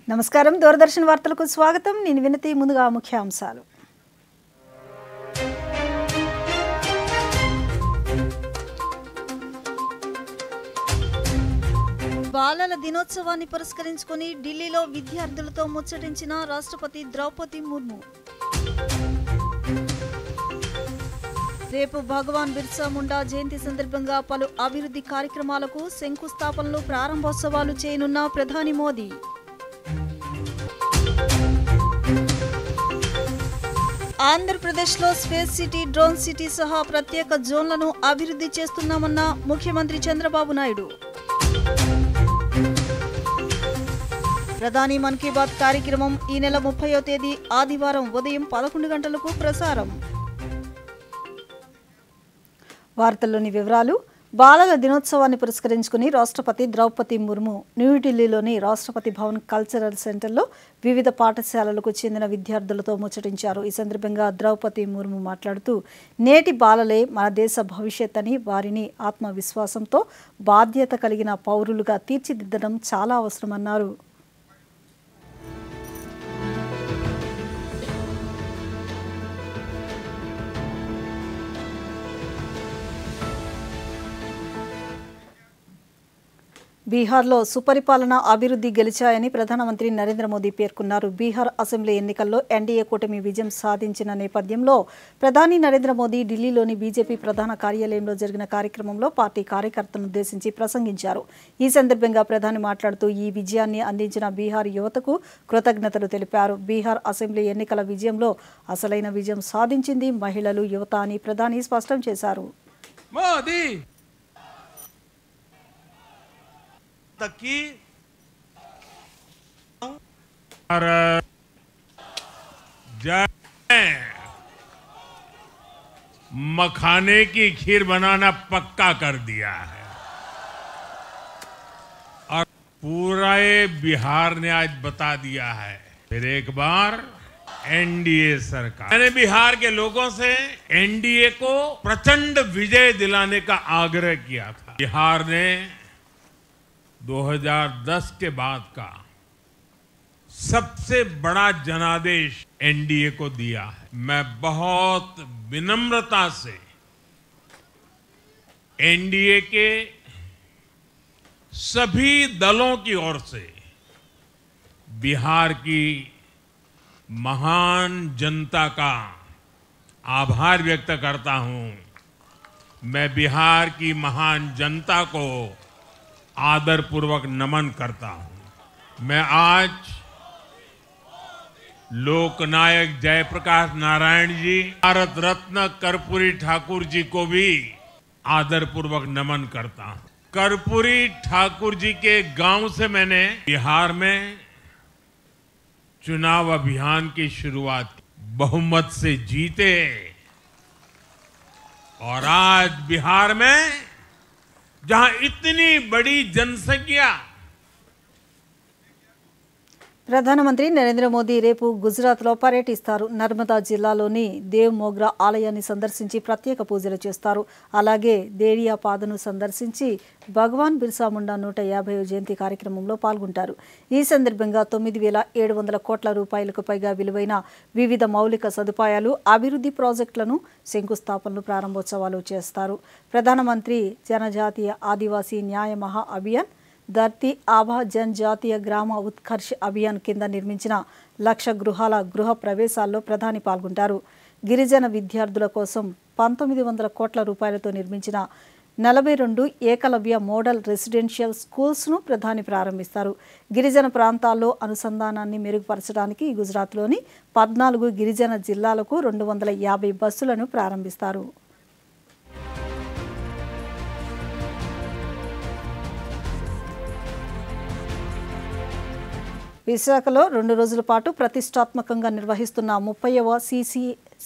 నమస్కారం దూరదర్శన్ వార్తలకు స్వాగతం నేను వినతి ముందుగా ముఖ్యాంశాలు బాలల దినోత్సవాన్ని పురస్కరించుకొని ఢిల్లీలో విద్యార్థులతో ముచ్చటించిన రాష్ట్రపతి ద్రౌపది ముర్ము రేపు భగవాన్ బిర్సా ముండా జయంతి సందర్భంగా పలు అభివృద్ధి కార్యక్రమాలకు శంకుస్థాపనలు ప్రారంభోత్సవాలు చేయనున్న ప్రధాని మోదీ ఆంధ్రప్రదేశ్లో స్పేస్ సిటీ డ్రోన్ సిటీ సహా ప్రత్యేక జోన్లను అభివృద్ధి చేస్తున్నామన్న ముఖ్యమంత్రి చంద్రబాబు నాయుడు ప్రధాని మన్ కీ బాత్ కార్యక్రమం ఈ నెల 30వ తేదీ ఆదివారం ఉదయం 11 గంటలకు ప్రసారం. వార్తల్లోని వివరాలు. బాలల దినోత్సవాన్ని పురస్కరించుకుని రాష్ట్రపతి ద్రౌపది ముర్ము న్యూఢిల్లీలోని రాష్ట్రపతి భవన్ కల్చరల్ సెంటర్లో వివిధ పాఠశాలలకు చెందిన విద్యార్థులతో ముచ్చటించారు. ఈ సందర్భంగా ద్రౌపది ముర్ము మాట్లాడుతూ నేటి బాలలే మన దేశ భవిష్యత్ అని, వారిని ఆత్మవిశ్వాసంతో బాధ్యత కలిగిన పౌరులుగా తీర్చిదిద్దడం చాలా అవసరమన్నారు. బీహార్లో సుపరిపాలన అభివృద్ధి గెలిచాయని ప్రధానమంత్రి నరేంద్ర మోదీ పేర్కొన్నారు. బీహార్ అసెంబ్లీ ఎన్నికల్లో ఎన్డీఏ కూటమి విజయం సాధించిన నేపథ్యంలో ప్రధాని నరేంద్ర మోదీ ఢిల్లీలోని బీజేపీ ప్రధాన కార్యాలయంలో జరిగిన కార్యక్రమంలో పార్టీ కార్యకర్తలను ఉద్దేశించి ప్రసంగించారు. ఈ సందర్భంగా ప్రధాని మాట్లాడుతూ ఈ విజయాన్ని అందించిన బీహార్ యువతకు కృతజ్ఞతలు తెలిపారు. బీహార్ అసెంబ్లీ ఎన్నికల విజయంలో అసలైన విజయం సాధించింది మహిళలు, యువత అని ప్రధాని స్పష్టం చేశారు. मखाने की खीर बनाना पक्का कर दिया है और पूरा बिहार ने आज बता दिया है. फिर एक बार एनडीए सरकार, मैंने बिहार के लोगों से एनडीए को प्रचंड विजय दिलाने का आग्रह किया था. बिहार ने 2010 के बाद का सबसे बड़ा जनादेश एनडीए को दिया है. मैं बहुत विनम्रता से एनडीए के सभी दलों की ओर से बिहार की महान जनता का आभार व्यक्त करता हूं. मैं बिहार की महान जनता को आदरपूर्वक नमन करता हूं. मैं आज लोकनायक जयप्रकाश नारायण जी, भारत रत्न कर्पूरी ठाकुर जी को भी आदरपूर्वक नमन करता हूं. कर्पूरी ठाकुर जी के गांव से मैंने बिहार में चुनाव अभियान की शुरुआत की. बहुमत से जीते और आज बिहार में जहां इतनी बड़ी जनसंख्या. ప్రధానమంత్రి నరేంద్ర మోదీ రేపు గుజరాత్లో పర్యటిస్తారు. నర్మదా జిల్లాలోని దేవ్ మోగ్రా ఆలయాన్ని సందర్శించి ప్రత్యేక పూజలు చేస్తారు. అలాగే దేడియాపాదను సందర్శించి భగవాన్ బిర్సా ముండా 150వ జయంతి కార్యక్రమంలో పాల్గొంటారు. ఈ సందర్భంగా 9,700 కోట్ల రూపాయలకు పైగా విలువైన వివిధ మౌలిక సదుపాయాలు, అభివృద్ధి ప్రాజెక్టులను శంకుస్థాపనలు, ప్రారంభోత్సవాలు చేస్తారు. ప్రధానమంత్రి జనజాతీయ ఆదివాసీ న్యాయ మహా అభియాన్, ధర్తీ ఆభా జనజాతీయ గ్రామ ఉత్కర్ష్ అభియాన్ కింద నిర్మించిన 1,00,000 గృహాల గృహ ప్రవేశాల్లో ప్రధాని పాల్గొంటారు. గిరిజన విద్యార్థుల కోసం 1,900 కోట్ల రూపాయలతో నిర్మించిన 42 ఏకలవ్య మోడల్ రెసిడెన్షియల్ స్కూల్స్ను ప్రధాని ప్రారంభిస్తారు. గిరిజన ప్రాంతాల్లో అనుసంధానాన్ని మెరుగుపరచడానికి గుజరాత్లోని 14 గిరిజన జిల్లాలకు 250 బస్సులను ప్రారంభిస్తారు. విశాఖలో 2 రోజుల పాటు ప్రతిష్టాత్మకంగా నిర్వహిస్తున్న 30వ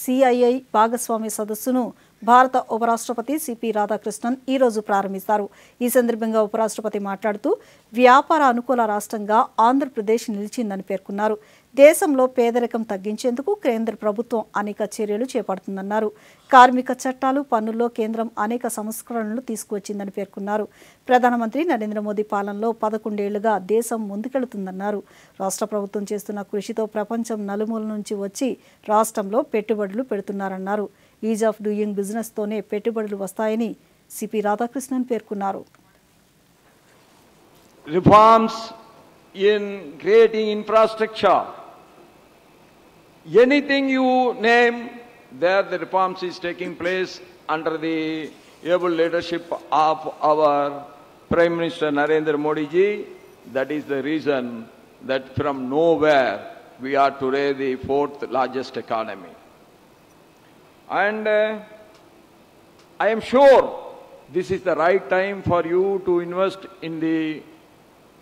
సిఐఐ భాగస్వామ్య సదస్సును భారత ఉపరాష్ట్రపతి సిపి రాధాకృష్ణన్ ఈరోజు ప్రారంభిస్తారు. ఈ సందర్భంగా ఉపరాష్ట్రపతి మాట్లాడుతూ వ్యాపార అనుకూల రాష్ట్రంగా ఆంధ్రప్రదేశ్ నిలిచిందని పేర్కొన్నారు. దేశంలో పేదరికం తగ్గించేందుకు కేంద్ర ప్రభుత్వం అనేక చర్యలు చేపడుతుందన్నారు. కార్మిక చట్టాలు, పన్నుల్లో కేంద్రం అనేక సంస్కరణలు తీసుకువచ్చిందని పేర్కొన్నారు. ప్రధానమంత్రి నరేంద్ర మోదీ పాలనలో 11 ఏళ్లుగా దేశం ముందుకెళ్తుందన్నారు. రాష్ట్ర ప్రభుత్వం చేస్తున్న కృషితో ప్రపంచం నలుమూల నుంచి వచ్చి రాష్ట్రంలో పెట్టుబడులు పెడుతున్నారన్నారు. ఈజ్ ఆఫ్ డూయింగ్ బిజినెస్తోనే పెట్టుబడులు వస్తాయని సిపి రాధాకృష్ణన్ పేర్కొన్నారు. Reforms in creating infrastructure, anything you name, there the reforms is taking place under the able leadership of our Prime Minister Narendra Modi ji. That is the reason that from nowhere we are today the 4th largest economy. And I am sure this is the right time for you to invest in the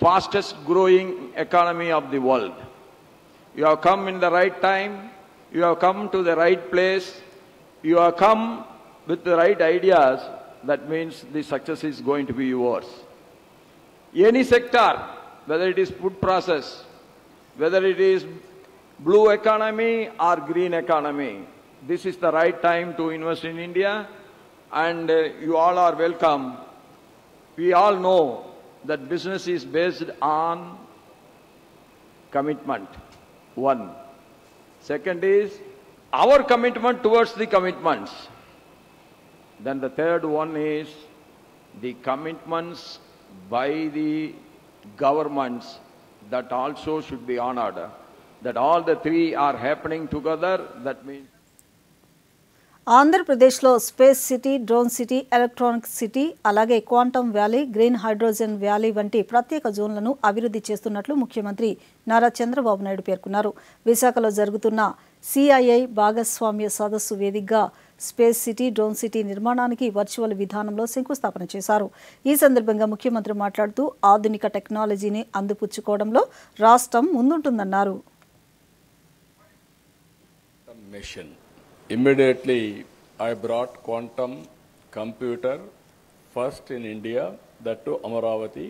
fastest growing economy of the world. You have come in the right time, you have come to the right place, you have come with the right ideas. That means the success is going to be yours. Any sector, whether it is food process, whether it is blue economy or green economy, this is the right time to invest in India, and you all are welcome. We all know that business is based on commitment. One. Second is our commitment towards the commitments. Then the third one is the commitments by the governments that also should be honored. That all the three are happening together, that means ఆంధ్రప్రదేశ్లో space city, drone city, electronic city, అలాగే quantum valley, green hydrogen valley వంటి ప్రత్యేక జోన్లను అభివృద్ధి చేస్తున్నట్లు ముఖ్యమంత్రి నారా చంద్రబాబు నాయుడు పేర్కొన్నారు. విశాఖలో జరుగుతున్న సిఐఐ భాగస్వామ్య సదస్సు వేదికగా స్పేస్ సిటీ, డ్రోన్ సిటీ నిర్మాణానికి వర్చువల్ విధానంలో శంకుస్థాపన చేశారు. ఈ సందర్భంగా ముఖ్యమంత్రి మాట్లాడుతూ ఆధునిక టెక్నాలజీని అందిపుచ్చుకోవడంలో రాష్ట్రం ముందుంటుందన్నారు. Immediately, I brought quantum computer first in India, that to Amaravati.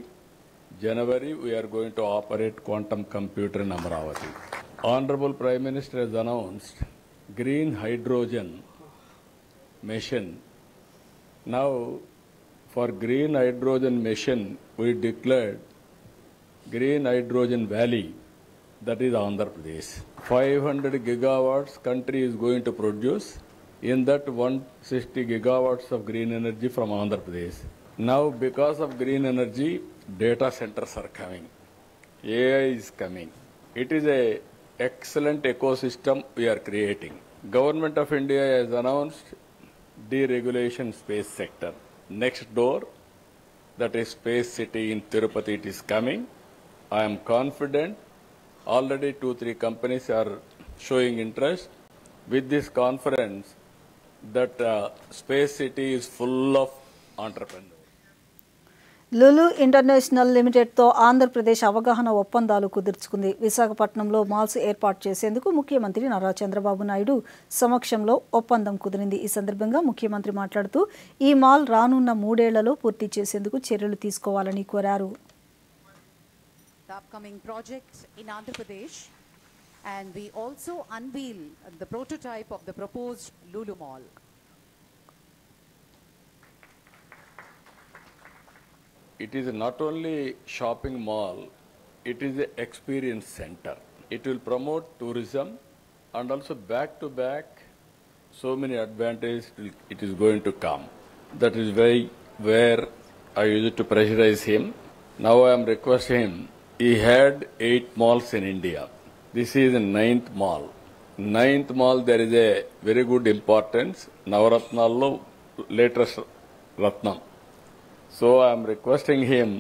January, we are going to operate quantum computer in Amaravati. Honorable Prime Minister has announced green hydrogen mission. Now, for green hydrogen mission, we declared green hydrogen valley. That is Andhra Pradesh. 500 gigawatts country is going to produce. In that 160 gigawatts of green energy from Andhra Pradesh. Now because of green energy, data centers are coming. AI is coming. It is a excellent ecosystem we are creating. Government of India has announced deregulation space sector. Next door, that is space city in Tirupati, it is coming. I am confident. Already 2-3 companies are showing interest. With this conference, that space city is full of entrepreneurs. Lulu international లిమిటెడ్తో ఆంధ్రప్రదేశ్ అవగాహన ఒప్పందాలు కుదుర్చుకుంది. విశాఖపట్నంలో malls ఏర్పాటు చేసేందుకు ముఖ్యమంత్రి నారా చంద్రబాబు నాయుడు సమక్షంలో ఒప్పందం కుదిరింది. ఈ సందర్భంగా ముఖ్యమంత్రి మాట్లాడుతూ ఈ మాల్ రానున్న 3 ఏళ్లలో పూర్తి చేసేందుకు చర్యలు తీసుకోవాలని కోరారు. The upcoming project in Andhra Pradesh, and we also unveil the prototype of the proposed Lulu Mall. It is not only shopping mall, it is an experience center. It will promote tourism and also back to back so many advantages it is going to come. That is where I used to pressurize him. Now I am requesting him. He had 8 malls in India. This is the 9th mall. 9th mall, there is a very good importance. Navaratnallo, latest Ratnam. So I am requesting him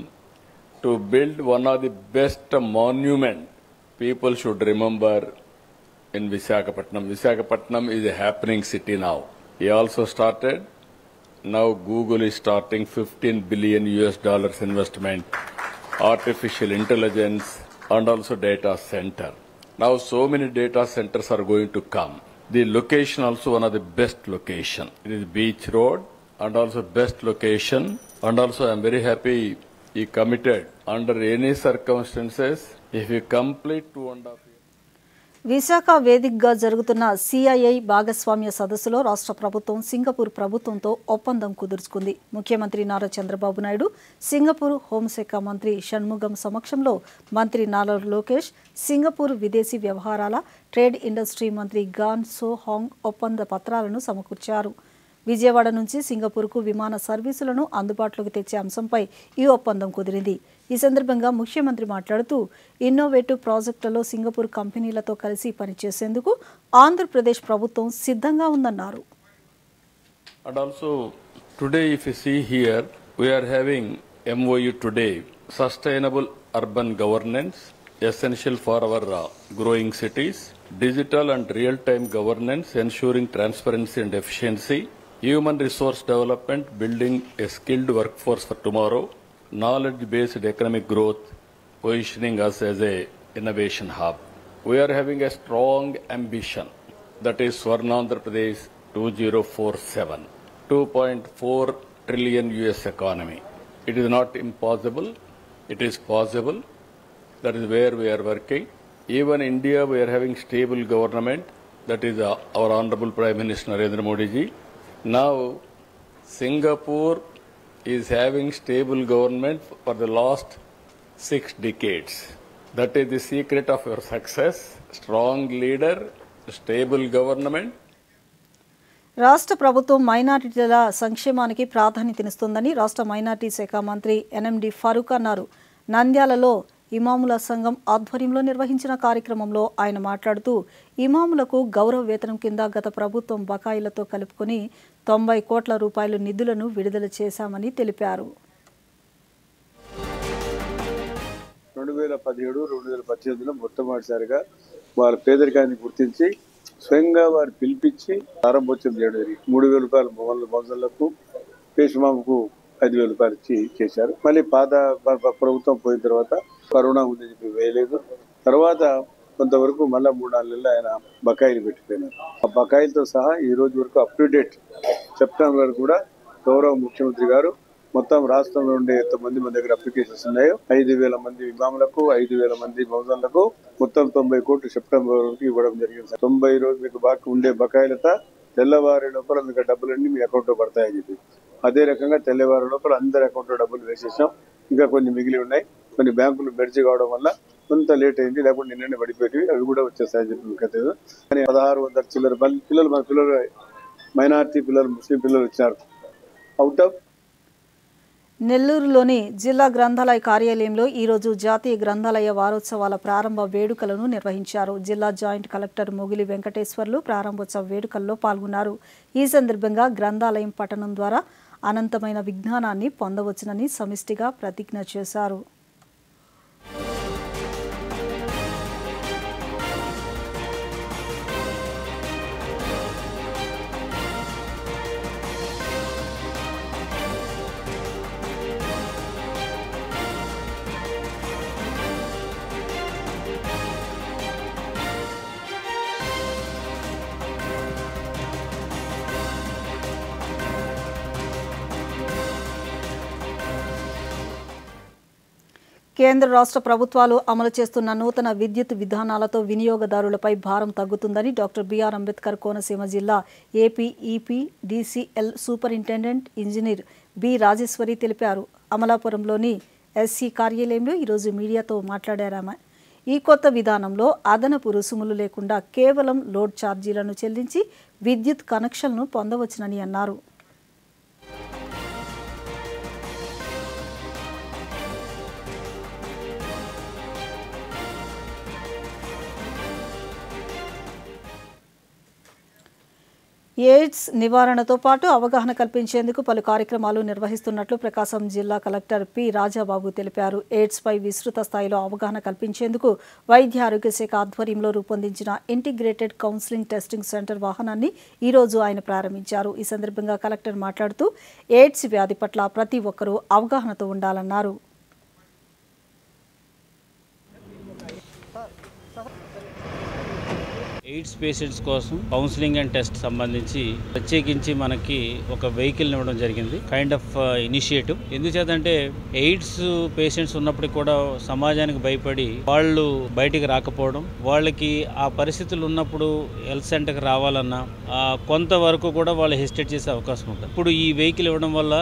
to build one of the best monument people should remember in Visakhapatnam. Visakhapatnam is a happening city now. He also started. Now Google is starting $15 billion investment. Artificial intelligence and also data center. Now so many data centers are going to come. The location also one of the best location. It is Beach Road and also best location. And also I am very happy he committed under any circumstances if he complete 2.5 years. Visakha వేదికగా జరుగుతున్న CII భాగస్వామ్య సదస్సులో రాష్ట్ర ప్రభుత్వం Singapore ప్రభుత్వంతో ఒప్పందం కుదుర్చుకుంది. ముఖ్యమంత్రి Nara Chandrababu Naidu, Singapore హోంశాఖ మంత్రి షణ్ముగం సమక్షంలో మంత్రి నారా లోకేష్, సింగపూర్ విదేశీ వ్యవహారాల, ట్రేడ్ ఇండస్ట్రీ మంత్రి గాన్ సో హాంగ్ ఒప్పంద పత్రాలను సమకూర్చారు. విజయవాడ నుంచి సింగపూర్కు విమాన సర్వీసులను అందుబాటులోకి తెచ్చే అంశంపై ఈ ఒప్పందం కుదిరింది. ఈ సందర్భంగా ముఖ్యమంత్రి మాట్లాడుతూ ఇన్నోవేటివ్ ప్రాజెక్టులలో సింగపూర్ కంపెనీలతో కలిసి పనిచేసేందుకు ఆంధ్రప్రదేశ్ ప్రభుత్వం సిద్ధంగా ఉందన్నారు. And also today if you see here we are having MOU today, sustainable urban governance essential for our growing cities, digital and real-time governance ensuring transparency and efficiency, human resource development building a skilled workforce for tomorrow, knowledge-based economic growth positioning us as a innovation hub. We are having a strong ambition, that is Swarnandhra Pradesh 2047, 2.4 trillion US economy. It is not impossible, it is possible. That is where we are working. Even India, we are having stable government. That is our Honorable Prime Minister Narendra Modi ji. Now, Singapore is having stable government for the last 6 decades. That is the secret of your success. Strong leader, stable government. రాష్ట్ర ప్రభుత్వం మైనారిటీల సంక్షేమానికి ప్రాధాన్యతనిస్తుందని రాష్ట్ర minority శాఖ మంత్రి NMD Farooq అన్నారు. నంద్యాలలో ఇమాముల సంఘం ఆధ్వర్యంలో నిర్వహించిన కార్యక్రమంలో ఆయన మాట్లాడుతూ ఇమాములకు గౌరవ వేతనం కింద గత ప్రభుత్వం బకాయిలతో కలుపుకొని 90 కోట్ల రూపాయల నిధులను విడుదల చేశామని తెలిపారు. 2017-2018లో మొట్టమొదటిసారిగా వారి పేదరికాన్ని గుర్తించి స్వయంగా వారు పిలిపించి ప్రారంభోత్సవం చేయడం జరిగింది. 3,000 రూపాయలు మౌజన్లకు, పేషమాకు 5,000 రూపాయలు ఇచ్చి చేశారు. మళ్ళీ పాత ప్రభుత్వం పోయిన తర్వాత కరోనా ఉందని చెప్పి వేయలేదు. తర్వాత కొంతవరకు మళ్ళీ 3-4 నెలలు ఆయన బకాయిలు పెట్టిపోయినారు. ఆ బకాయిలతో సహా ఈ రోజు వరకు అప్ టు డేట్ సెప్టెంబర్ కూడా గౌరవ ముఖ్యమంత్రి గారు మొత్తం రాష్ట్రంలో ఉండే ఎంతమంది మన దగ్గర అప్లికేషన్స్ ఉన్నాయో 5,000 మంది ఇమాములకు, 5,000 మంది మౌజన్లకు మొత్తం 90 కోట్లు సెప్టెంబర్ వరకు ఇవ్వడం జరిగింది. 90 రోజు మీకు బాకీ ఉండే బకాయిలతో తెల్లవారి లోపల మీకు డబ్బులన్నీ మీ అకౌంట్లో పడతాయని చెప్పి అదే రకంగా తెల్లవారి లోపల అందరి అకౌంట్లో డబ్బులు వేసేసాం. ఇంకా కొన్ని మిగిలి ఉన్నాయి. కొన్ని బ్యాంకులు మెర్జీ కావడం వల్ల కొంత లేట్ అయింది, లేకపోతే నిన్ననే పడిపోయి అవి కూడా వచ్చేస్తాయని చెప్పి మీకు తెలియదు. కానీ 1600 చిల్లర పిల్లలు మన పిల్లలు మైనార్టీ పిల్లలు, ముస్లిం పిల్లలు వచ్చారు. అవుట్ ఆఫ్ నెల్లూరులోని జిల్లా గ్రంథాలయ కార్యాలయంలో ఈరోజు జాతీయ గ్రంథాలయ వారోత్సవాల ప్రారంభ వేడుకలను నిర్వహించారు. జిల్లా జాయింట్ కలెక్టర్ మొగిలి వెంకటేశ్వర్లు ప్రారంభోత్సవ వేడుకల్లో పాల్గొన్నారు. ఈ సందర్భంగా గ్రంథాలయం పఠనం ద్వారా అనంతమైన విజ్ఞానాన్ని పొందవచ్చునని సమిష్టిగా ప్రతిజ్ఞ చేశారు. కేంద్ర రాష్ట్ర ప్రభుత్వాలు అమలు చేస్తున్న నూతన విద్యుత్ విధానాలతో వినియోగదారులపై భారం తగ్గుతుందని డాక్టర్ బిఆర్ అంబేద్కర్ కోనసీమ జిల్లా APEPDCL superintendent engineer B Rajeswari తెలిపారు. అమలాపురంలోని ఎస్సీ కార్యాలయంలో ఈరోజు మీడియాతో మాట్లాడారామె. ఈ కొత్త విధానంలో అదనపు రుసుములు లేకుండా కేవలం లోడ్ ఛార్జీలను చెల్లించి విద్యుత్ కనెక్షన్ను పొందవచ్చునని అన్నారు. ఎయిడ్స్ నివారణతో పాటు అవగాహన కల్పించేందుకు పలు కార్యక్రమాలు నిర్వహిస్తున్నట్లు ప్రకాశం జిల్లా కలెక్టర్ పి రాజాబాబు తెలిపారు. ఎయిడ్స్పై విస్తృత స్థాయిలో అవగాహన కల్పించేందుకు వైద్య ఆరోగ్య శాఖ ఆధ్వర్యంలో రూపొందించిన ఇంటిగ్రేటెడ్ కౌన్సిలింగ్ టెస్టింగ్ సెంటర్ వాహనాన్ని ఈరోజు ఆయన ప్రారంభించారు. ఈ సందర్భంగా కలెక్టర్ మాట్లాడుతూ ఎయిడ్స్ వ్యాధి పట్ల ప్రతి ఒక్కరూ అవగాహనతో ఉండాలన్నారు. ఎయిడ్స్ పేషెంట్స్ కోసం కౌన్సిలింగ్ అండ్ టెస్ట్ సంబంధించి ప్రత్యేకించి మనకి ఒక వెహికల్ ఇవ్వడం జరిగింది. Kind of initiative. ఎందుచేతంటే ఎయిడ్స్ పేషెంట్స్ ఉన్నప్పటికీ కూడా సమాజానికి భయపడి వాళ్ళు బయటికి రాకపోవడం, వాళ్ళకి ఆ పరిస్థితులు ఉన్నప్పుడు హెల్త్ సెంటర్కి రావాలన్నా కొంతవరకు కూడా వాళ్ళు హెసిటేట్ చేసే అవకాశం ఉంటుంది. ఇప్పుడు ఈ వెహికల్ ఇవ్వడం వల్ల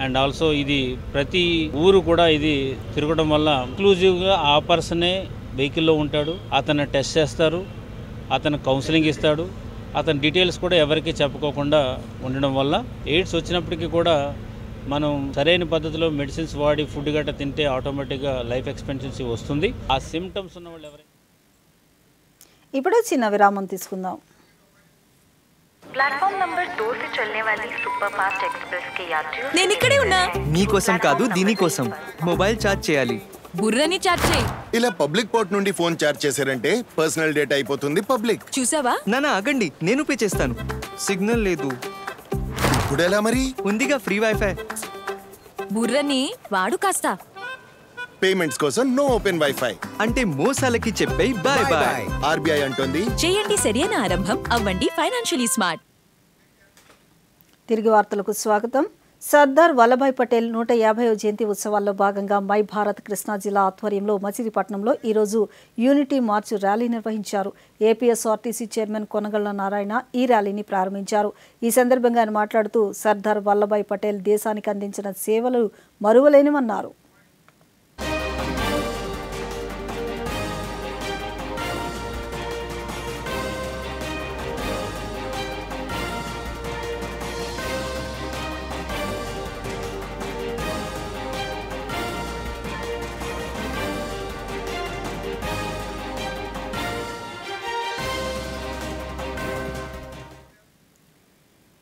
అండ్ ఆల్సో ఇది ప్రతి ఊరు కూడా ఇది తిరగడం వల్ల ఎక్స్క్లూజివ్గా ఆ పర్సనే వెహికల్లో ఉంటాడు, అతను టెస్ట్ చేస్తారు, అతను కౌన్సిలింగ్ ఇస్తాడు, అతని డీటెయిల్స్ కూడా ఎవరికి చెప్పుకోకుండా ఉండడం వల్ల ఎయిడ్స్ వచ్చినప్పటికీ కూడా మనం సరైన పద్ధతిలో మెడిసిన్స్ వాడి ఫుడ్ గట్రా తింటే ఆటోమేటిక్గా లైఫ్ ఎక్స్పెక్టెన్సీ వస్తుంది. ఆ సిమ్టమ్స్ ఉన్న వాళ్ళు ఎవరైనా. ఇప్పుడు చిన్న విరామం తీసుకుందాం. प्लेटफॉर्म नंबर 2 से चलने वाली सुपरफास्ट एक्सप्रेस के यात्रियों నేను ఇక్కడే ఉన్నా. మీకోసం కాదు దీనికోసం మొబైల్ ఛార్జ్ చేయాలి. బుర్రని ఛార్జ్ చేయి. ఇలా పబ్లిక్ పోర్ట్ నుండి ఫోన్ ఛార్జ్ చేశారంటే పర్సనల్ డేటా అయిపోతుంది పబ్లిక్. చూసావా? నానా ఆగండి, నేను పే చేస్తాను. సిగ్నల్ లేదు. ఇప్పుడు ఎలా మరి? ఉందిగా ఫ్రీ వైఫై. బుర్రని వాడు కాస్త. పేమెంట్స్ కోసం నో ఓపెన్ వైఫై. అంటే మోసాలకి చెప్పే బాయ్ బాయ్. ఆర్బీఐ అంటుంది చేయండి సరైన ఆరంభం, అవ్వండి ఫైనాన్షియలీ స్మార్ట్. తిరిగి వార్తలకు స్వాగతం. సర్దార్ వల్లభాయ్ పటేల్ 150వ జయంతి ఉత్సవాల్లో భాగంగా మై భారత్ కృష్ణా జిల్లా ఆధ్వర్యంలో మచిలీపట్నంలో ఈరోజు యూనిటీ మార్చ్ ర్యాలీ నిర్వహించారు. ఏపీఎస్ఆర్టీసీ చైర్మన్ కొనగళ్ల నారాయణ ఈ ర్యాలీని ప్రారంభించారు. ఈ సందర్భంగా ఆయన మాట్లాడుతూ సర్దార్ వల్లభాయ్ పటేల్ దేశానికి అందించిన సేవలు మరువలేనివన్నారు.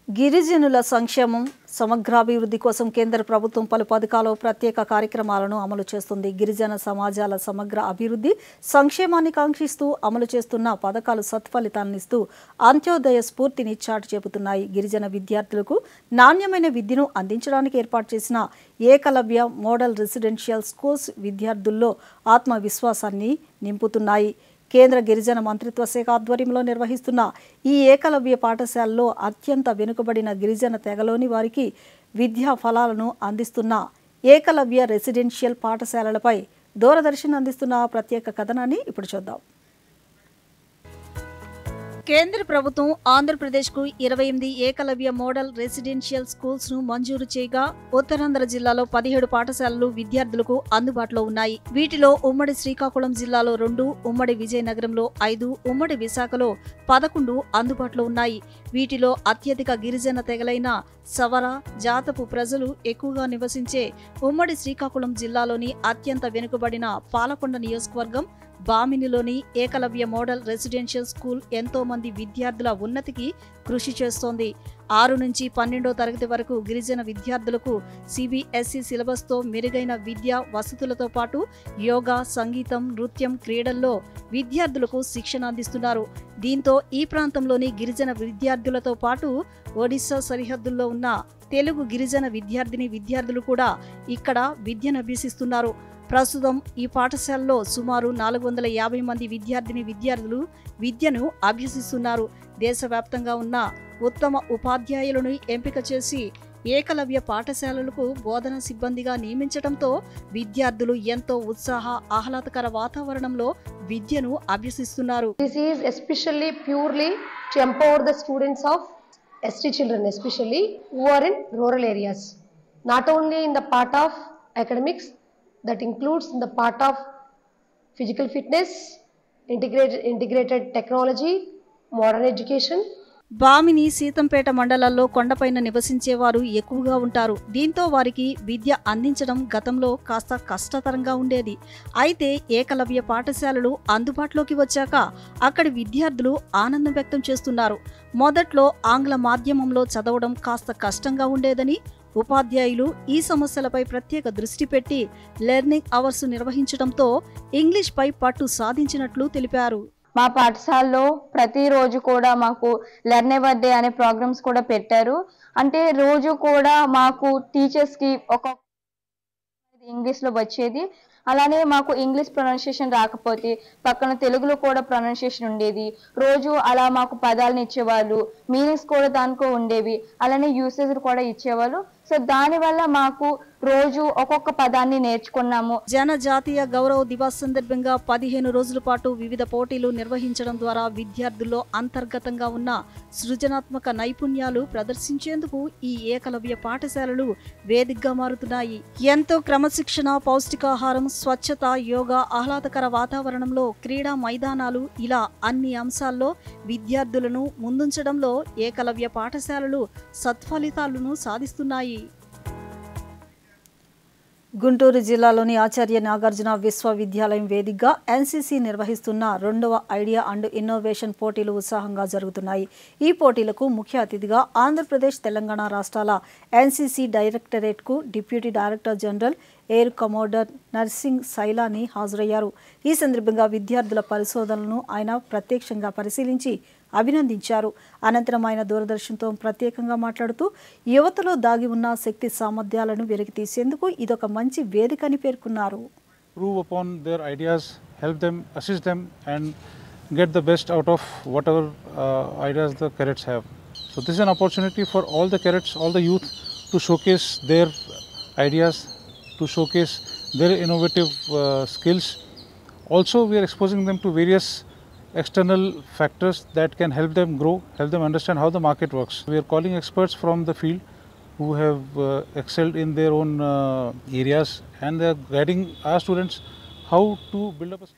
గిరిజనుల సంక్షేమం సమగ్రాభివృద్ధి కోసం కేంద్ర ప్రభుత్వం పలు పథకాలు ప్రత్యేక కార్యక్రమాలను అమలు చేస్తుంది. గిరిజన సమాజాల సమగ్ర అభివృద్ధి సంక్షేమాన్ని కాంక్షిస్తూ అమలు చేస్తున్న పథకాలు సత్ఫలితాలనిస్తూ అంత్యోదయ స్ఫూర్తిని చాటి చెబుతున్నాయి. గిరిజన విద్యార్థులకు నాణ్యమైన విద్యను అందించడానికి ఏర్పాటు చేసిన ఏకలవ్య మోడల్ రెసిడెన్షియల్ స్కూల్స్ విద్యార్థుల్లో ఆత్మవిశ్వాసాన్ని నింపుతున్నాయి. కేంద్ర గిరిజన మంత్రిత్వ శాఖ ఆధ్వర్యంలో నిర్వహిస్తున్న ఈ ఏకలవ్య పాఠశాలలో అత్యంత వెనుకబడిన గిరిజన తెగలోని వారికి విద్యా ఫలాలను అందిస్తున్న ఏకలవ్య రెసిడెన్షియల్ పాఠశాలలపై దూరదర్శన్ అందిస్తున్న ప్రత్యేక కథనాన్ని ఇప్పుడు చూద్దాం. కేంద్ర ప్రభుత్వం ఆంధ్రప్రదేశ్కు 28 ఏకలవ్య మోడల్ రెసిడెన్షియల్ స్కూల్స్ ను మంజూరు చేయగా ఉత్తరాంధ్ర జిల్లాలో 17 పాఠశాలలు విద్యార్థులకు అందుబాటులో ఉన్నాయి. వీటిలో ఉమ్మడి శ్రీకాకుళం జిల్లాలో 2, ఉమ్మడి విజయనగరంలో 5, ఉమ్మడి విశాఖలో 11 అందుబాటులో ఉన్నాయి. వీటిలో అత్యధిక గిరిజన తెగలైన సవర జాతపు ప్రజలు ఎక్కువగా నివసించే ఉమ్మడి శ్రీకాకుళం జిల్లాలోని అత్యంత వెనుకబడిన పాలకొండ నియోజకవర్గం బామినిలోని ఏకలవ్య మోడల్ రెసిడెన్షియల్ స్కూల్ ఎంతో మంది విద్యార్థుల ఉన్నతికి కృషి చేస్తోంది. 6 నుంచి 12వ తరగతి వరకు గిరిజన విద్యార్థులకు సిబిఎస్ఈ సిలబస్తో మెరుగైన విద్యా వసతులతో పాటు యోగా, సంగీతం, నృత్యం, క్రీడల్లో విద్యార్థులకు శిక్షణ అందిస్తున్నారు. దీంతో ఈ ప్రాంతంలోని గిరిజన విద్యార్థులతో పాటు ఒడిశా సరిహద్దుల్లో ఉన్న తెలుగు గిరిజన విద్యార్థులు కూడా ఇక్కడ విద్యను అభ్యసిస్తున్నారు. ప్రస్తుతం ఈ పాఠశాలలో సుమారు 450 మంది విద్యార్థులు విద్యను అభ్యసిస్తున్నారు. దేశవ్యాప్తంగా ఉన్న ఉత్తమ ఉపాధ్యాయులను ఎంపిక చేసి ఏకలవ్య పాఠశాలలకు బోధన సిబ్బందిగా నియమించడంతో విద్యార్థులు ఎంతో ఆహ్లాదకర వాతావరణంలో విద్యను అభ్యసిస్తున్నారు. This is especially purely to empower the students of ST children, especially who are in rural areas. Not only in the part of academics, that includes in the part of physical fitness, integrated technology, modern education. Bhamini, Seethampeta మండలాల్లో కొండపైన నివసించేవారు ఎక్కువగా ఉంటారు. దీంతో వారికి విద్య అందించడం గతంలో కాస్త కష్టతరంగా ఉండేది. అయితే ఏకలవ్య పాఠశాలలు అందుబాటులోకి వచ్చాక అక్కడి విద్యార్థులు ఆనందం వ్యక్తం చేస్తున్నారు. మొదట్లో ఆంగ్ల మాధ్యమంలో చదవడం కాస్త కష్టంగా ఉండేదని, ఉపాధ్యాయులు ఈ సమస్యలపై ప్రత్యేక దృష్టి పెట్టి లెర్నింగ్ అవర్స్ నిర్వహించడంతో ఇంగ్లీష్ పై పట్టు సాధించినట్లు తెలిపారు. మా పాఠశాలలో ప్రతిరోజు కూడా మాకు లెర్న్ ఎవర్ డే అనే ప్రోగ్రామ్స్ కూడా పెట్టారు. అంటే రోజు కూడా మాకు టీచర్స్కి ఒక ఇంగ్లీష్లో వచ్చేది. అలానే మాకు ఇంగ్లీష్ ప్రొనౌన్సియేషన్ రాకపోతే పక్కన తెలుగులో కూడా ప్రొనౌన్సియేషన్ ఉండేది. రోజు అలా మాకు పదాలను ఇచ్చేవాళ్ళు, మీనింగ్స్ కూడా దానికో ఉండేవి, అలానే యూసేజ్ కూడా ఇచ్చేవాళ్ళు. సో దానివల్ల మాకు రోజు ఒక్కొక్క పదాన్ని నేర్చుకున్నాము. జనజాతీయ గౌరవ దివస్ సందర్భంగా 15 రోజుల పాటు వివిధ పోటీలు నిర్వహించడం ద్వారా విద్యార్థుల్లో అంతర్గతంగా ఉన్న సృజనాత్మక నైపుణ్యాలు ప్రదర్శించేందుకు ఈ ఏకలవ్య పాఠశాలలు వేదికగా మారుతున్నాయి. ఎంతో క్రమశిక్షణ, పౌష్టికాహారం, స్వచ్ఛత, యోగా, ఆహ్లాదకర వాతావరణంలో క్రీడా మైదానాలు ఇలా అన్ని అంశాల్లో విద్యార్థులను ముందుంచడంలో ఏకలవ్య పాఠశాలలు సత్ఫలితాలను సాధిస్తున్నాయి. గుంటూరు జిల్లాలోని ఆచార్య నాగార్జున విశ్వవిద్యాలయం వేదికగా ఎన్సీసీ నిర్వహిస్తున్న 2వ ఐడియా అండ్ ఇన్నోవేషన్ పోటీలు ఉత్సాహంగా జరుగుతున్నాయి. ఈ పోటీలకు ముఖ్య అతిథిగా ఆంధ్రప్రదేశ్, తెలంగాణ రాష్ట్రాల ఎన్సీసీ డైరెక్టరేట్కు deputy director general air commodore Narsing Sailani హాజరయ్యారు. ఈ సందర్భంగా విద్యార్థుల పరిశోధనలను ఆయన ప్రత్యక్షంగా పరిశీలించి అభినందించారు. అనంతరం ఆయన దూరదర్శన్తో ప్రత్యేకంగా మాట్లాడుతూ యువతలో దాగి ఉన్న శక్తి సామర్థ్యాలను వెలికి తీసేందుకు ఇదొక మంచి వేదిక అని పేర్కొన్నారు. Prove upon their ideas, help them, assist them and get the best out of whatever ideas the cadets have. So this is an opportunity for all the cadets, all the youth to showcase their ideas, to showcase their innovative skills. Also we are exposing them to various external factors that can help them grow, help them understand how the market works. We are calling experts from the field who have excelled in their own areas and they are guiding our students how to build up a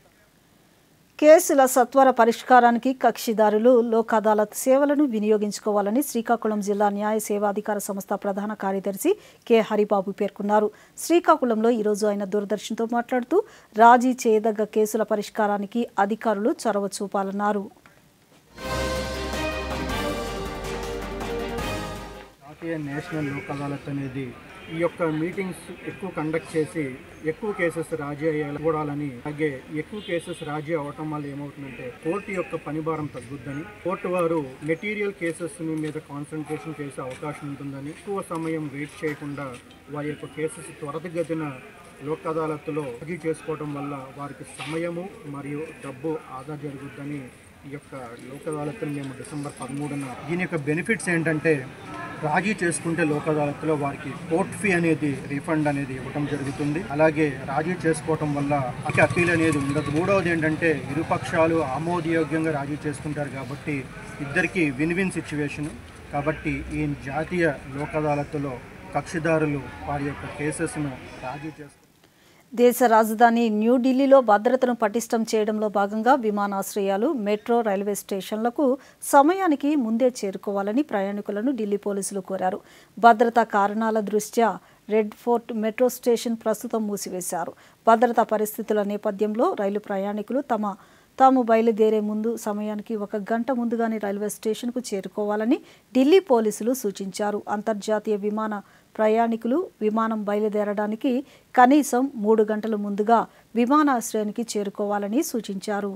కేసుల సత్వర పరిష్కారానికి కక్షిదారులు లోక్ అదాలత్ సేవలను వినియోగించుకోవాలని శ్రీకాకుళం జిల్లా న్యాయ సేవాధికార సంస్థ ప్రధాన కార్యదర్శి కె హరిబాబు పేర్కొన్నారు. శ్రీకాకుళంలో ఈరోజు ఆయన దూరదర్శన్తో మాట్లాడుతూ రాజీ చేయదగ్గ కేసుల పరిష్కారానికి అధికారులు చొరవ చూపాలన్నారు. జాతీయ నేషనల్ లోక్ అదాలత్ అనేది ఈ యొక్క మీటింగ్స్ ఎక్కువ కండక్ట్ చేసి ఎక్కువ కేసెస్ రాజీ అయ్యాలని, అలాగే ఎక్కువ కేసెస్ రాజీ అవటం వల్ల ఏమవుతుందంటే కోర్టు యొక్క పనిభారం తగ్గుద్దని, కోర్టు వారు మెటీరియల్ కేసెస్ మీద కాన్సన్ట్రేషన్ చేసే అవకాశం ఉంటుందని, ఎక్కువ సమయం వెయిట్ చేయకుండా వారి యొక్క కేసెస్ త్వరితగతిన లోక్ అదాలత్లో రాజీ చేసుకోవడం వల్ల వారికి సమయము మరియు డబ్బు ఆదా జరుగుద్దని ఈ యొక్క లోక్ అదాలత్ని మేము డిసెంబర్ 13న దీని యొక్క బెనిఫిట్స్ ఏంటంటే రాజీ చేసుకుంటే లోక్ అదాలత్లో వారికి కోర్ట్ ఫీ అనేది రీఫండ్ అనేది ఇవ్వడం జరుగుతుంది. అలాగే రాజీ చేసుకోవటం వల్ల అప్పీల్ అనేది ఉండదు. మూడవది ఏంటంటే ఇరుపక్షాలు ఆమోదయోగ్యంగా రాజీ చేసుకుంటారు కాబట్టి ఇద్దరికి విన్ విన్ సిచ్యువేషన్. కాబట్టి ఈ జాతీయ లోక్ అదాలత్లో కక్షిదారులు వారి యొక్క కేసెస్ను రాజీ చేసుకుంటారు. దేశ రాజధాని న్యూఢిల్లీలో భద్రతను పటిష్టం చేయడంలో భాగంగా విమానాశ్రయాలు, మెట్రో, రైల్వే స్టేషన్లకు సమయానికి ముందే చేరుకోవాలని ప్రయాణికులను ఢిల్లీ పోలీసులు కోరారు. భద్రతా కారణాల దృష్ట్యా రెడ్ ఫోర్ట్ మెట్రో స్టేషన్ ప్రస్తుతం మూసివేశారు. భద్రతా పరిస్థితుల నేపథ్యంలో రైలు ప్రయాణికులు తాము బయలుదేరే ముందు సమయానికి 1 గంట ముందుగానే రైల్వే స్టేషన్కు చేరుకోవాలని ఢిల్లీ పోలీసులు సూచించారు. అంతర్జాతీయ విమాన ప్రయాణికులు విమానం బయలుదేరడానికి కనీసం 3 గంటల ముందుగా విమానాశ్రయానికి చేరుకోవాలని సూచించారు.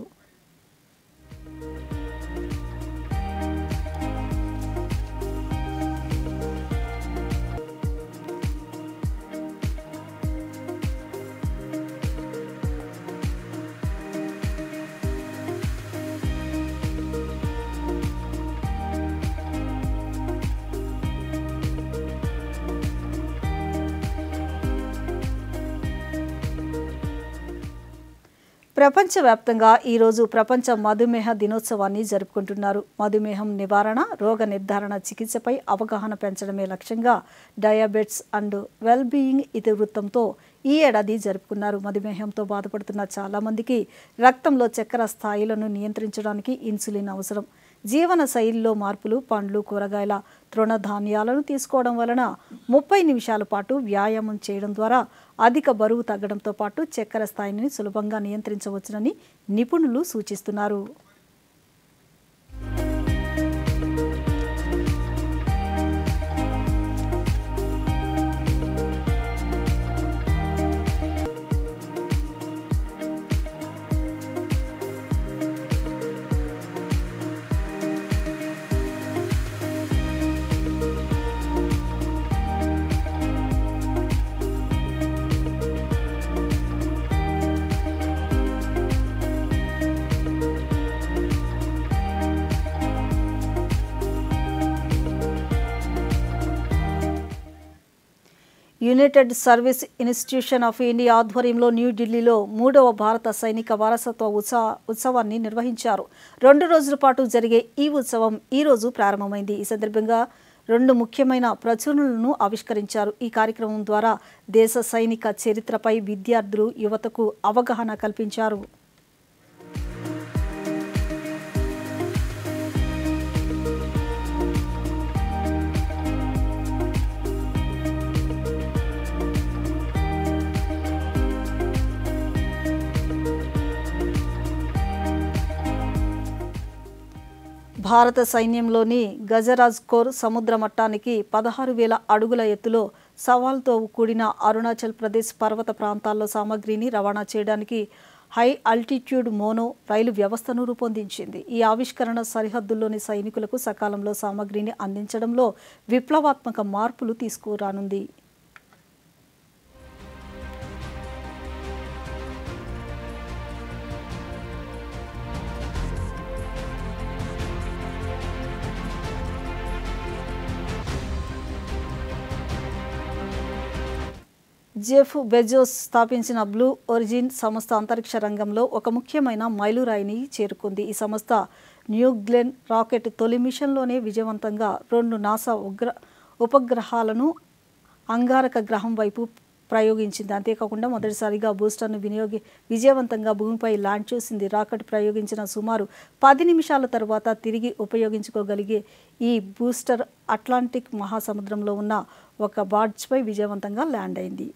ప్రపంచవ్యాప్తంగా ఈరోజు ప్రపంచ మధుమేహ దినోత్సవాన్ని జరుపుకుంటున్నారు. మధుమేహం నివారణ, రోగ నిర్ధారణ, చికిత్సపై అవగాహన పెంచడమే లక్ష్యంగా డయాబెటిస్ అండ్ వెల్ బీయింగ్ ఇతివృత్తంతో ఈ ఏడాది జరుపుకున్నారు. మధుమేహంతో బాధపడుతున్న చాలామందికి రక్తంలో చక్కెర స్థాయిలను నియంత్రించడానికి ఇన్సులిన్ అవసరం. జీవన శైలిలో మార్పులు, పండ్లు, కూరగాయల, తృణధాన్యాలను తీసుకోవడం వలన 30 నిమిషాల పాటు వ్యాయామం చేయడం ద్వారా అధిక బరువు తగ్గడంతో పాటు చక్కెర స్థాయిని సులభంగా నియంత్రించవచ్చునని నిపుణులు సూచిస్తున్నారు. United service institution of India ఆధ్వర్యంలో న్యూఢిల్లీలో 3వ భారత సైనిక వారసత్వ ఉత్సవాన్ని నిర్వహించారు. 2 రోజుల పాటు జరిగే ఈ ఉత్సవం ఈ రోజు ప్రారంభమైంది. ఈ సందర్భంగా 2 ముఖ్యమైన ప్రచురణలను ఆవిష్కరించారు. ఈ కార్యక్రమం ద్వారా దేశ సైనిక చరిత్రపై విద్యార్థులు, యువతకు అవగాహన కల్పించారు. భారత సైన్యంలోని గజరాజ్ కోర్ సముద్ర మట్టానికి 16,000 అడుగుల ఎత్తులో సవాల్తో కూడిన అరుణాచల్ ప్రదేశ్ పర్వత ప్రాంతాల్లో సామగ్రిని రవాణా చేయడానికి హై ఆల్టిట్యూడ్ మోనో రైలు వ్యవస్థను రూపొందించింది. ఈ ఆవిష్కరణ సరిహద్దుల్లోని సైనికులకు సకాలంలో సామగ్రిని అందించడంలో విప్లవాత్మక మార్పులు తీసుకురానుంది. జెఫ్ బెజోస్ స్థాపించిన బ్లూ ఒరిజిన్ సంస్థ అంతరిక్ష రంగంలో ఒక ముఖ్యమైన మైలురాయిని చేరుకుంది. ఈ సంస్థ న్యూ గ్లెన్ రాకెట్ తొలి మిషన్లోనే విజయవంతంగా 2 నాసా ఉపగ్రహాలను అంగారక గ్రహం వైపు ప్రయోగించింది. అంతేకాకుండా మొదటిసారిగా బూస్టర్ను విజయవంతంగా భూమిపై లాంచ్ చేసింది. రాకెట్ ప్రయోగించిన సుమారు 10 నిమిషాల తర్వాత తిరిగి ఉపయోగించుకోగలిగే ఈ బూస్టర్ అట్లాంటిక్ మహాసముద్రంలో ఉన్న ఒక బార్జ్పై విజయవంతంగా ల్యాండ్ అయింది.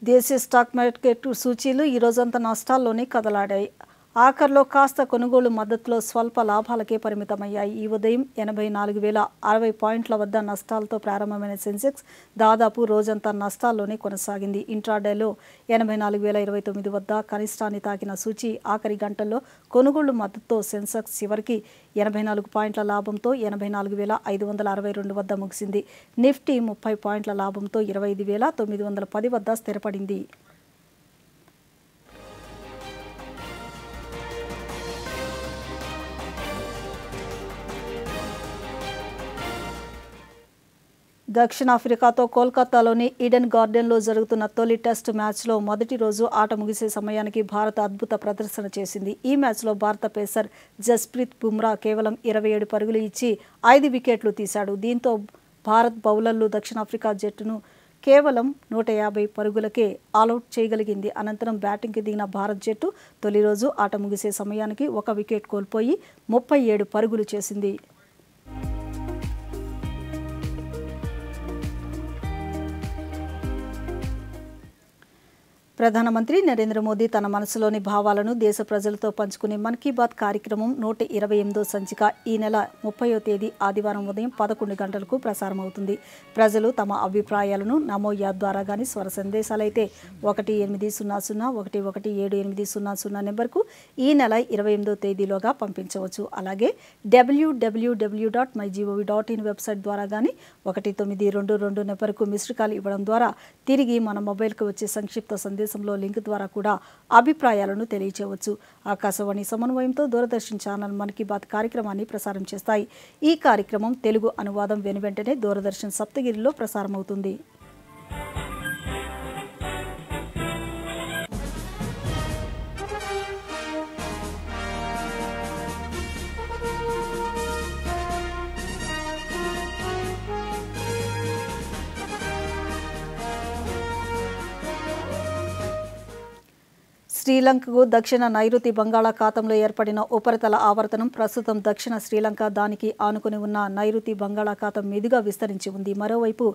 దేశీయ స్టాక్ మార్కెట్ సూచీలు ఈ రోజంతా నష్టాల్లోనే కదలాడాయి. ఆఖర్లో కాస్త కొనుగోలు మద్దతులో స్వల్ప లాభాలకే పరిమితమయ్యాయి. ఈ ఉదయం 84,060 పాయింట్ల వద్ద నష్టాలతో ప్రారంభమైన సెన్సెక్స్ దాదాపు రోజంతా నష్టాల్లోనే కొనసాగింది. ఇంట్రాడేలో 84,029 వద్ద కనిష్టాన్ని తాకిన సూచీ ఆఖరి గంటల్లో కొనుగోలు మద్దతుతో సెన్సెక్స్ చివరికి 84 పాయింట్ల లాభంతో 84,562 వద్ద ముగిసింది. నిఫ్టీ 30 పాయింట్ల లాభంతో 25,910 వద్ద స్థిరపడింది. దక్షిణాఫ్రికాతో కోల్కతాలోని ఈడెన్ గార్డెన్లో జరుగుతున్న తొలి టెస్ట్ మ్యాచ్లో మొదటి రోజు ఆట ముగిసే సమయానికి భారత్ అద్భుత ప్రదర్శన చేసింది. ఈ మ్యాచ్లో భారత పేసర్ జస్ప్రీత్ బుమ్రా కేవలం 27 పరుగులు ఇచ్చి 5 వికెట్లు తీశాడు. దీంతో భారత్ బౌలర్లు దక్షిణాఫ్రికా జట్టును కేవలం 150 పరుగులకే ఆలౌట్ చేయగలిగింది. అనంతరం బ్యాటింగ్కి దిగిన భారత్ జట్టు తొలి రోజు ఆట ముగిసే సమయానికి 1 వికెట్ కోల్పోయి 37 పరుగులు చేసింది. ప్రధానమంత్రి నరేంద్ర మోదీ తన మనసులోని భావాలను దేశ ప్రజలతో పంచుకునే మన్ కీ బాత్ కార్యక్రమం 128వ సంచిక ఈ నెల 30వ తేదీ ఆదివారం ఉదయం 11 గంటలకు ప్రసారమవుతుంది. ప్రజలు తమ అభిప్రాయాలను నమో యాప్ ద్వారా కానీ స్వర సందేశాలైతే 1800111780 నెంబర్కు ఈ నెల 28వ తేదీలోగా పంపించవచ్చు. అలాగే www.mygov.in వెబ్సైట్ ద్వారా కానీ 1922 నెంబర్కు మిస్డ్ కాల్ ఇవ్వడం ద్వారా తిరిగి మన మొబైల్కు వచ్చే సంక్షిప్త సందేశంలో లింక్ ద్వారా కూడా అభిప్రాయాలను తెలియచేయవచ్చు. ఆకాశవాణి సమన్వయంతో దూరదర్శన్ ఛానల్ మన్ కీ బాత్ కార్యక్రమాన్ని ప్రసారం చేస్తాయి. ఈ కార్యక్రమం తెలుగు అనువాదం వెనువెంటనే దూరదర్శన్ సప్తగిరిలో ప్రసారమవుతుంది. శ్రీలంకకు దక్షిణ నైరుతి బంగాళాఖాతంలో ఏర్పడిన ఉపరితల ఆవర్తనం ప్రస్తుతం దక్షిణ శ్రీలంక దానికి ఆనుకుని ఉన్న నైరుతి బంగాళాఖాతం మీదుగా విస్తరించి ఉంది. మరోవైపు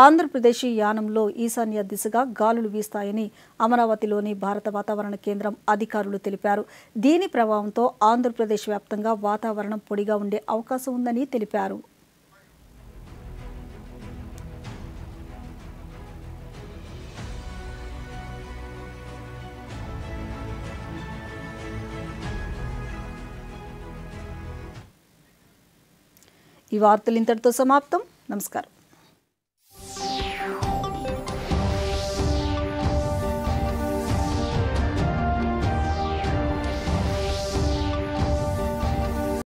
ఆంధ్రప్రదేశ్ యానంలో ఈశాన్య దిశగా గాలులు వీస్తాయని అమరావతిలోని భారత వాతావరణ కేంద్రం అధికారులు తెలిపారు. దీని ప్రభావంతో ఆంధ్రప్రదేశ్ వ్యాప్తంగా వాతావరణం పొడిగా ఉండే అవకాశం ఉందని తెలిపారు. ఈ వార్తలు ఇంతటితో సమాప్తం. నమస్కారం.